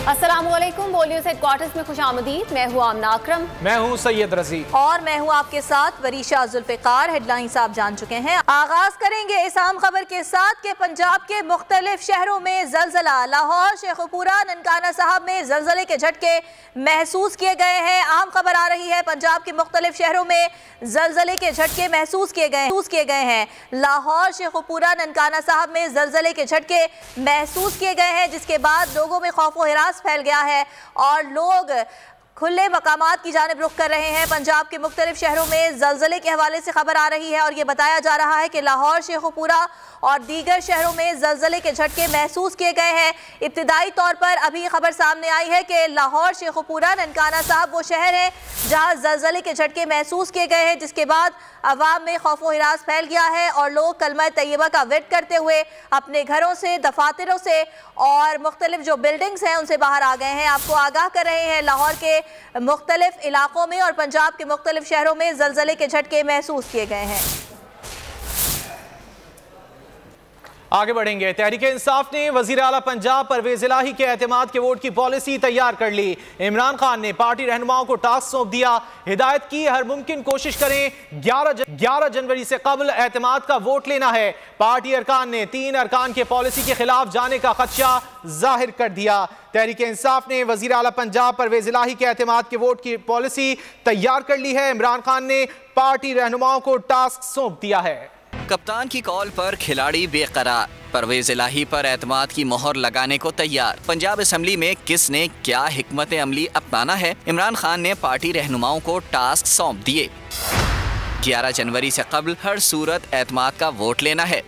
अस्सलामुअलैकुम। बोल news headquarters में खुशामदीद। मैं हूँ आमना अकरम। मैं हूँ सैयद रजी और मैं हूँ आपके साथ वरीशा जुल्फ़िकार। हेडलाइंस आप जान चुके हैं। आगाज करेंगे इस अहम खबर के साथ कि पंजाब के मुख्तलिफ शहरों में जलजला। लाहौर, शेखुपुरा, ननकाना साहब में जलजले के झटके महसूस किए गए हैं। अहम खबर आ रही है, पंजाब के मुख्तलिफ शहरों में जलजले के झटके महसूस किए गए हैं। लाहौर, शेखुपुरा, ननकाना साहब में जलजले के झटके महसूस किए गए हैं, जिसके बाद लोगों में खौफ व हिरास फैल गया है और लोग खुले मकामात की जानिब रुख कर रहे हैं। पंजाब के मुख्तलिफ शहरों में जलजले के हवाले से खबर आ रही है और ये बताया जा रहा है कि लाहौर, शेखुपुरा और दीगर शहरों में जलजले के झटके महसूस किए गए हैं। इब्तिदाई तौर पर अभी खबर सामने आई है कि लाहौर, शेखुपुरा, ननकाना साहब वो शहर है जहां जलजले के झटके महसूस किए गए हैं, जिसके बाद अवाम में खौफ व हिरास फैल गया है और लोग कलमा तैयबा का विर्द करते हुए अपने घरों से, दफातरों से और मुख्तलिफ जो बिल्डिंग्स हैं उनसे बाहर आ गए हैं। आपको आगाह कर रहे हैं, लाहौर के मुख्तलिफ इलाकों में और पंजाब के मुख्तलिफ शहरों में जलजले के झटके महसूस किए गए हैं। आगे बढ़ेंगे। तहरीक इंसाफ ने वजीर आला पंजाब परवेज इलाही के एतमाद के वोट की पॉलिसी तैयार कर ली। इमरान खान ने पार्टी रहनुमाओं को टास्क सौंप दिया, हिदायत की हर मुमकिन कोशिश करें 11 जनवरी से कबल एतमाद का वोट लेना है। पार्टी अरकान ने 3 अरकान के पॉलिसी के खिलाफ जाने का खदशा जाहिर कर दिया। तहरीक इंसाफ ने वजीर आला पंजाब परवेज इलाही के एतमाद के वोट की पॉलिसी तैयार कर ली है। इमरान खान ने पार्टी रहनुमाओं को टास्क सौंप दिया है। कप्तान की कॉल पर खिलाड़ी बेकरार, परवेज इलाही पर एतमाद की मोहर लगाने को तैयार। पंजाब असेंबली में किसने क्या हिकमत अमली अपनाना है? इमरान खान ने पार्टी रहनुमाओं को टास्क सौंप दिए। 11 जनवरी से कबल हर सूरत एतमाद का वोट लेना है।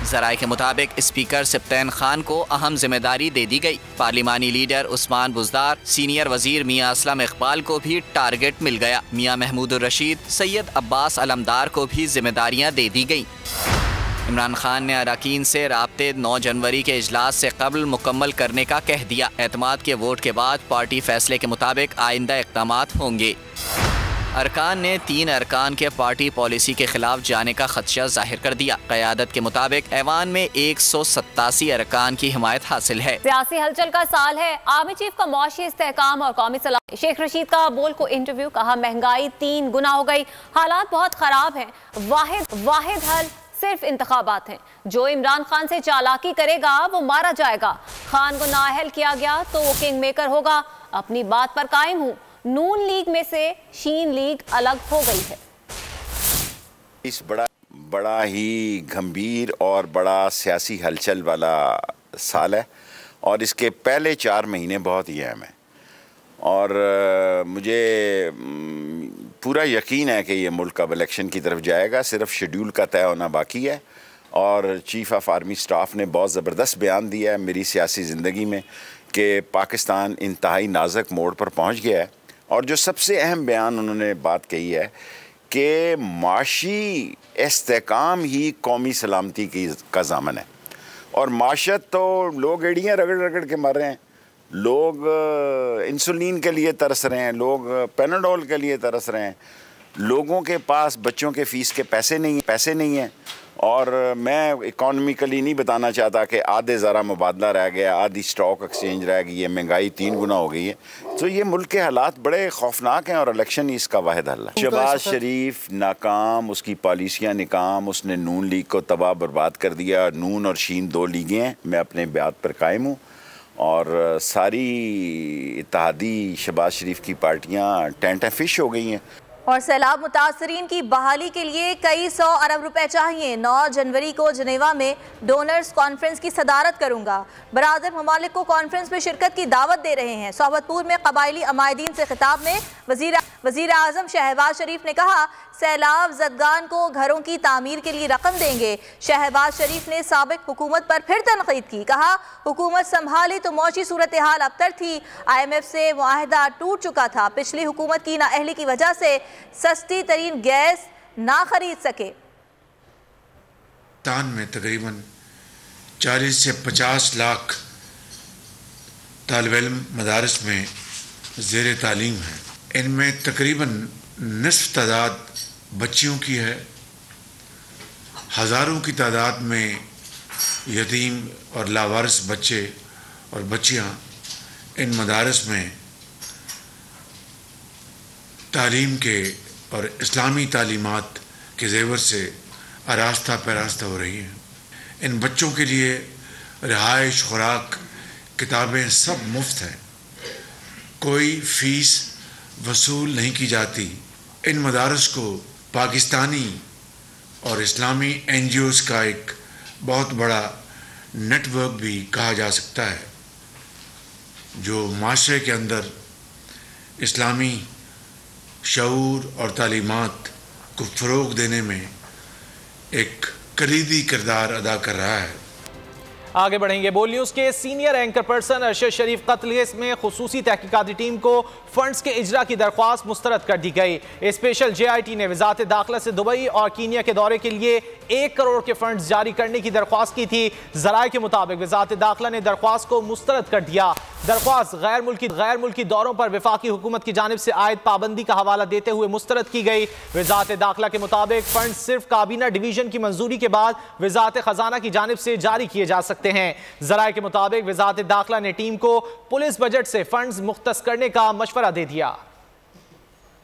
जराये के मुताबिक स्पीकर सिप्तैन खान को अहम जिम्मेदारी दे दी गई। पार्लिमानी लीडर उस्मान बुज़दार, सीनियर वजीर मियां असलम इकबाल को भी टारगेट मिल गया। मियां महमूदुर रशीद, सैयद अब्बास अलमदार को भी जिम्मेदारियां दे दी गई। इमरान खान ने अरकान से राब्ते 9 जनवरी के इजलास से कबल मुकम्मल करने का कह दिया। एतमाद के वोट के बाद पार्टी फैसले के मुताबिक आइंदा इक़दामात होंगे। अरकान ने 3 अरकान के पार्टी पॉलिसी के खिलाफ जाने का खदशा जाहिर कर दिया। क़यादत के मुताबिक ऐवान में 187 अरकान की हिमायत हासिल है। सियासी हलचल का साल है। आर्मी चीफ का मुआशी इस्तेहकाम और कौमी सलाह। शेख रशीद का बोल को इंटरव्यू, कहा महंगाई 3 गुना हो गई, हालात बहुत खराब हैं। वाहिद हल सिर्फ इंतखाबात हैं। जो इमरान खान से चालाकी करेगा वो मारा जाएगा। खान को नाअहल किया गया तो वो किंग मेकर होगा। अपनी बात पर कायम हूँ। नून लीग में से शीन लीग अलग हो गई है। इस बड़ा ही गंभीर और बड़ा सियासी हलचल वाला साल है और इसके पहले 4 महीने बहुत ही अहम हैं और मुझे पूरा यकीन है कि ये मुल्क अब इलेक्शन की तरफ जाएगा। सिर्फ शेड्यूल का तय होना बाकी है और चीफ ऑफ आर्मी स्टाफ ने बहुत ज़बरदस्त बयान दिया है मेरी सियासी ज़िंदगी में कि पाकिस्तान इंतहाई नाजुक मोड़ पर पहुँच गया है। और जो सबसे अहम बयान उन्होंने बात कही है कि माशी इस्तेहकाम ही कौमी सलामती का ज़ामन है और माशत तो लोग एड़ियाँ रगड़ के मर रहे हैं, लोग इंसुलिन के लिए तरस रहे हैं, लोग पेनाडोल के लिए तरस रहे हैं, लोगों के पास बच्चों के फ़ीस के पैसे नहीं हैं। और मैं इकॉनमिकली नहीं बताना चाहता कि आधे ज़रा मुबादला रह गया, आधी स्टॉक एक्सचेंज रह गई है, महंगाई 3 गुना हो गई है। तो ये मुल्क के हालात बड़े खौफनाक हैं और इलेक्शन ही इसका वाहिद हल है। शहबाज शरीफ नाकाम, उसकी पॉलिसियाँ नाकाम, उसने नून लीग को तबाह बर्बाद कर दिया। नून और शीन 2 लीगें हैं, मैं अपने बात पर कायम हूँ और सारी इत्तेहादी शहबाज शरीफ की पार्टियाँ टेंट फिश हो गई हैं। और सैलाब मुतासरीन की बहाली के लिए कई 100 अरब रुपए चाहिए। 9 जनवरी को जनेवा में डोनर्स कॉन्फ्रेंस की सदारत करूंगा। बरादर ममालिक को कॉन्फ्रेंस में शिरकत की दावत दे रहे हैं। सोबतपुर में कबायली अमायदीन से खिताब में वजीर आज़म शहबाज शरीफ ने कहा, सैलाब ज़दगान को घरों की तामीर के लिए रकम देंगे। शहबाज शरीफ ने साबिक हुकूमत पर फिर तनकीद की, कहा हुकूमत संभाली तो मौशी सूरत हाल अबतर थी। IMF से मुआहदा टूट चुका था। पिछली हुकूमत की नाअहली की वजह से सस्ती तरीन गैस ना खरीद सके। पाकिस्तान में तकरीबन 40 से 50 लाख तालिब इल्म मदारस में ज़ेर तालीम है। इनमें तकरीबन निस्फ तादाद बच्चियों की है। हज़ारों की तादाद में यतीम और लावारिस बच्चे और बच्चियां इन मदारस में तालीम के और इस्लामी तालीमात के ज़ेवर से आरास्ता पैरास्ता हो रही हैं। इन बच्चों के लिए रिहाइश, खुराक, किताबें सब मुफ्त हैं, कोई फ़ीस वसूल नहीं की जाती। इन मदारस को पाकिस्तानी और इस्लामी NGOs का एक बहुत बड़ा नेटवर्क भी कहा जा सकता है, जो माशरे के अंदर इस्लामी शऊर और तालीमात को फ़रोग़ देने में एक कलीदी किरदार अदा कर रहा है। आगे बढ़ेंगे। बोल न्यूज़ के सीनियर एंकर पर्सन अरशद शरीफ कत्ल केस में खुसूसी तहकीकाती टीम को फंड्स के इजरा की दरख्वास्त मुस्तरद कर दी गई। स्पेशल JIT ने वजारत दाखिला से दुबई और कीनिया के दौरे के लिए 1 करोड़ के फंड्स जारी करने की दरख्वास्त की थी। ज़राए के मुताबिक वजारत दाखिला ने दरख्वास्त को मुस्तरद कर दिया। दरख्वास्त गैर मुल्की दौरों पर वफाकी हुकूमत की जानिब से आयद पाबंदी का हवाला देते हुए मुस्तरद की गई। वजारत दाखिला के मुताबिक फंड सिर्फ काबीना डिवीजन की मंजूरी के बाद वजारत खजाना की जानिब से जारी किए जा सकते हैं। ज़राए के मुताबिक वजारत दाखिला ने टीम को पुलिस बजट से फंड्स मुख्तस करने का मशवरा दे दिया।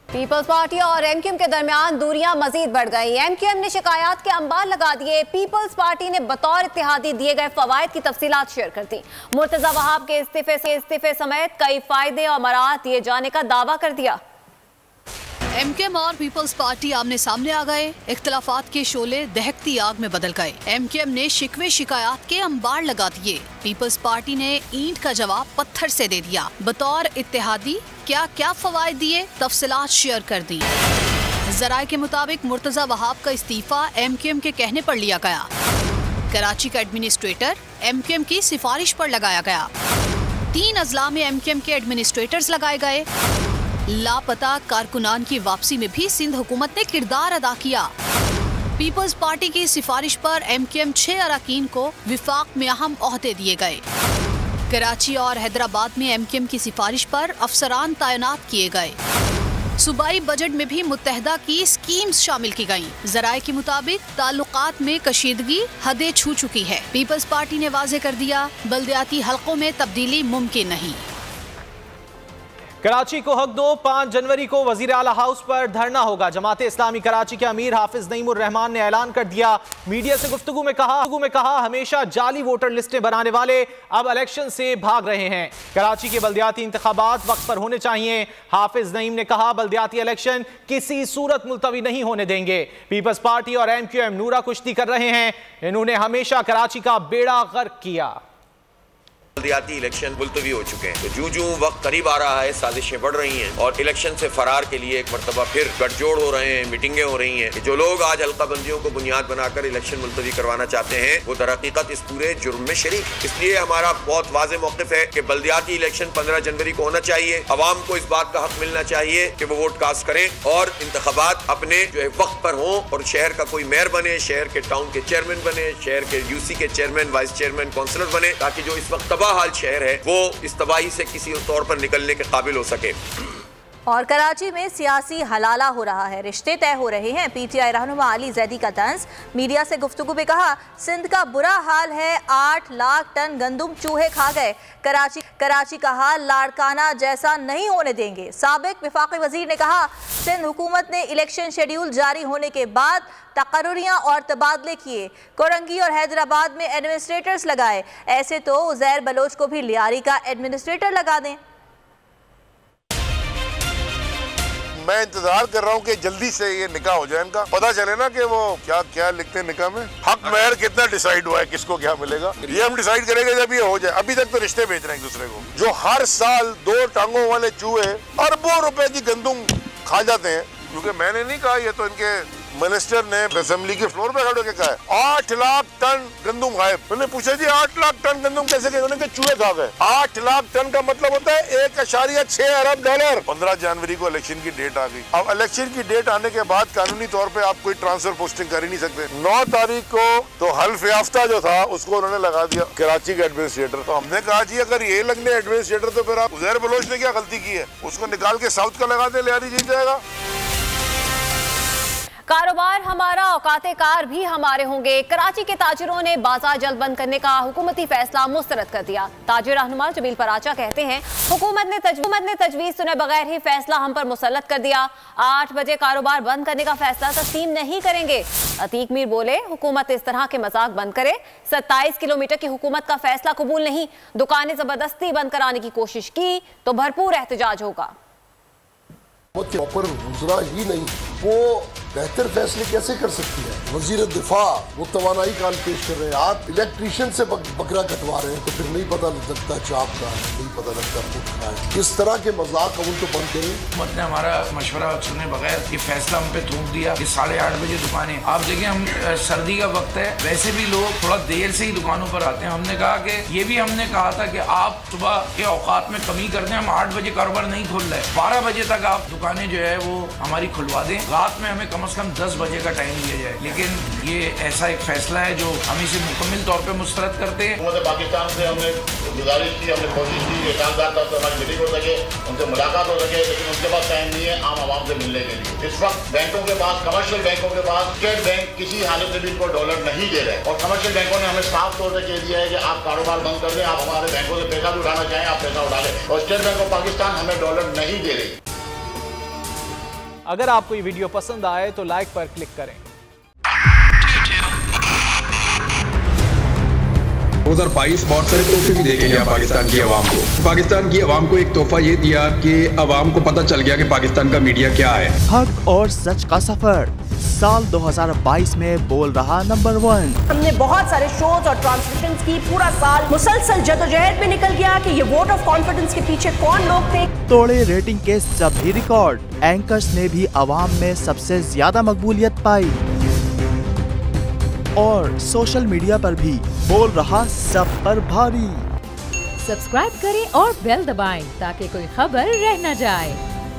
पीपल्स पार्टी और MQM के दरमियान दूरियां मजीद बढ़ गई। MQM ने शिकायत के अंबार लगा दिए। पीपल्स पार्टी ने बतौर इत्तेहादी दिए गए फवायद की तफसीलात शेयर कर दी। मुर्तजा वहाब के इस्तीफे समेत कई फायदे और मराहत दिए जाने का दावा कर दिया। MQM और पीपल्स पार्टी आमने सामने आ गए। इख्तलाफात के शोले दहकती आग में बदल गए। MQM ने शिकवे शिकायत के अंबार लगा दिए। पीपल्स पार्टी ने ईंट का जवाब पत्थर से दे दिया। बतौर इत्तेहादी क्या क्या फवायद दिए, तफसीलात शेयर कर दी। ज़राए के मुताबिक मुर्तजा वहाब का इस्तीफा MQM के कहने पर लिया गया। कराची का एडमिनिस्ट्रेटर MQM की सिफारिश पर लगाया गया। 3 अजला में MQM के एडमिनिस्ट्रेटर्स लगाए गए। लापता कारकुनान की वापसी में भी सिंध हुकूमत ने किरदार अदा किया। पीपल्स पार्टी की सिफारिश पर MQM 6 अरकान को विफाक में अहम ओहदे दिए गए। कराची और हैदराबाद में MQM की सिफारिश पर अफसरान तैनात किए गए। सूबाई बजट में भी मुत्तहदा की स्कीम्स शामिल की गयी। ज़राए के मुताबिक ताल्लुकात में कशीदगी हदें छू चुकी है। पीपल्स पार्टी ने वाज़े कर दिया, बल्दियाती हलकों में तब्दीली मुमकिन नहीं। कराची को हक दो, 5 जनवरी को वजीर आला हाउस पर धरना होगा। जमात इस्लामी कराची के अमीर हाफिज नईमुर रहमान ने ऐलान कर दिया। मीडिया से गुफ्तगू में कहा हमेशा जाली वोटर लिस्टें बनाने वाले अब इलेक्शन से भाग रहे हैं। कराची के बल्दियाती इंतखाबात वक्त पर होने चाहिए। हाफिज नईम ने कहा बल्दियाती इलेक्शन किसी सूरत मुलतवी नहीं होने देंगे। पीपल्स पार्टी और MQM नूरा कुश्ती कर रहे हैं। इन्होंने हमेशा कराची का बेड़ा गर्क किया। बल्दियाती इलेक्शन मुलतवी हो चुके हैं, तो जूं वक्त करीब आ रहा है साजिशें बढ़ रही हैं और इलेक्शन से फरार के लिए एक मरतबा फिर गठजोड़ हो रहे हैं, मीटिंगें हो रही हैं। जो लोग आज हल्का बंदियों को बुनियाद बनाकर इलेक्शन मुलतवी करवाना चाहते हैं वो दरहकीकत इस पूरे जुर्म में शरीक। इसलिए हमारा बहुत वाज़ेह मौक़िफ़ है कि बल्दियाती इलेक्शन 15 जनवरी को होना चाहिए। अवाम को इस बात का हक मिलना चाहिए कि वो वोट कास्ट करें और इंतखाबात अपने जो है वक्त पर हों और शहर का कोई मेयर बने, शहर के टाउन के चेयरमैन बने, शहर के UC के चेयरमैन, वाइस चेयरमैन, काउंसलर बने, ताकि जो इस वक्त हाल शहर है वो इस तबाही से किसी तौर पर निकलने के काबिल हो सके। और कराची में सियासी हलाला हो रहा है, रिश्ते तय हो रहे हैं। PTI रहनुमा अली जैदी का तंज। मीडिया से गुफ्तगू में कहा सिंध का बुरा हाल है, 8 लाख टन गंदुम चूहे खा गए। कराची का हाल लाड़काना जैसा नहीं होने देंगे। साबिक वफाकी वजीर ने कहा सिंध हुकूमत ने इलेक्शन शेड्यूल जारी होने के बाद तकर्रुरियां और तबादले किए। कोरंगी और हैदराबाद में एडमिनिस्ट्रेटर्स लगाए। ऐसे तो उज़ैर बलोच को भी लियारी का एडमिनिस्ट्रेटर लगा दें। मैं इंतजार कर रहा हूँ कि जल्दी से ये निकाह हो जाए, इनका पता चले ना कि वो क्या क्या लिखते हैं निकाह में। हक महर कितना डिसाइड हुआ है, किसको क्या मिलेगा, ये हम डिसाइड करेंगे जब ये हो जाए। अभी तक तो रिश्ते बेच रहे हैं एक दूसरे को। जो हर साल 2 टांगों वाले चूहे अरबों रुपए की गंदुम खा जाते हैं, क्योंकि मैंने नहीं कहा, ये तो इनके मिनिस्टर ने असेंबली के फ्लोर पे खड़े होकर कहा है 8 लाख टन गंदुम गायब। मैंने पूछा जी 8 लाख टन गंदुम कैसे गए? उन्होंने चूहे खा गए। 8 लाख टन का मतलब होता है 1.6 अरब डॉलर। 15 जनवरी को इलेक्शन की डेट आ गई। अब इलेक्शन की डेट आने के बाद कानूनी तौर पे आप कोई ट्रांसफर पोस्टिंग कर ही नहीं सकते। 9 तारीख को तो हल्फ याफ्ता जो था उसको उन्होंने लगा दिया कराची के एडमिनिस्ट्रेटर। तो हमने कहा जी अगर ये लगने एडमिनिस्ट्रेटर तो फिर आप उज़ैर बलोच ने क्या गलती की है, उसको निकाल के साउथ का लगा दे, लियारी जीत जाएगा। कारोबार हमारा, औकाते कार भी हमारे होंगे। कराची के ताजिरों ने बाजार जल्द बंद करने का हुकूमती फैसला मुस्तरद कर दिया। ताजिर रहनुमा जमील पराचा कहते हैं, हुकूमत ने तजवीज़ सुने बगैर ही फैसला हम पर मुसल्लत कर दिया। 8 बजे कारोबार बंद करने का फैसला तस्लीम नहीं करेंगे। अतीक मीर बोले, हुकूमत इस तरह के मजाक बंद करे। 27 किलोमीटर की हुकूमत का फैसला कबूल नहीं। दुकानें जबरदस्ती बंद कराने की कोशिश की तो भरपूर एहतजाज होगा। ही नहीं, वो बेहतर फैसले कैसे कर सकती है? वजीर दिफा वो तवानाई काल पेश कर रहे हैं, आप इलेक्ट्रीशियन से बकरा कटवा रहे हैं तो फिर नहीं पता लगता चाप का है, नहीं पता लगता पुट का है। इस तरह के मजाक अब उनको बंद करें। हुकूमत ने हमारा मशवरा सुने बगैर ये फैसला हम पे थूक दिया कि 8:30 बजे दुकानें। आप देखें, हम सर्दी का वक्त है, वैसे भी लोग थोड़ा देर से ही दुकानों पर आते हैं। हमने कहा कि ये भी हमने कहा था कि आप सुबह के औकात में कमी कर दें। हम 8 बजे कारोबार नहीं खोल रहे, 12 बजे तक आप दुकानें जो है वो हमारी खुलवा दें। रात में हमें कम से कम 10 बजे का टाइम दिया जाए। लेकिन ये ऐसा एक फैसला है जो हम इसे मुकम्मल तौर पे मुस्तरद करते हैं। पाकिस्तान से हमने गुजारिश की, हमने कोशिश की कि ईमानदार तौर पर हमारी मीटिंग हो सके, उनसे मुलाकात हो सके, लेकिन उनके पास टाइम नहीं है आम आवाम से मिलने के लिए। इस वक्त बैंकों के पास, कमर्शियल बैंकों के पास, स्टेट बैंक किसी हालत में भी इनको डॉलर नहीं दे रहे और कमर्शियल बैंकों ने हमें साफ तौर पर कह दिया है कि आप कारोबार बंद कर दें, आप हमारे बैंकों से पैसा भी उठाना चाहें आप पैसा उठा लें, और स्टेट बैंक ऑफ पाकिस्तान हमें डॉलर नहीं दे रही। अगर आपको ये वीडियो पसंद आए तो लाइक पर क्लिक करें। 2022 बहुत सारे तोहफे भी देके गया पाकिस्तान की आवाम को। पाकिस्तान की आवाम को एक तोहफा ये दिया कि आवाम को पता चल गया कि पाकिस्तान का मीडिया क्या है। हक और सच का सफर साल 2022 में बोल रहा नंबर 1। हमने बहुत सारे शोज और ट्रांसमिशंस की, पूरा साल मुसलसल जदोजहद में निकल गया कि ये वोट ऑफ कॉन्फिडेंस के पीछे कौन लोग थे। तोड़े रेटिंग के सभी रिकॉर्ड। एंकर्स ने भी आवाम में सबसे ज्यादा मकबूलियत पाई और सोशल मीडिया पर भी बोल रहा सब पर भारी। सब्सक्राइब करें और बेल दबाएं ताकि कोई खबर रह न जाए।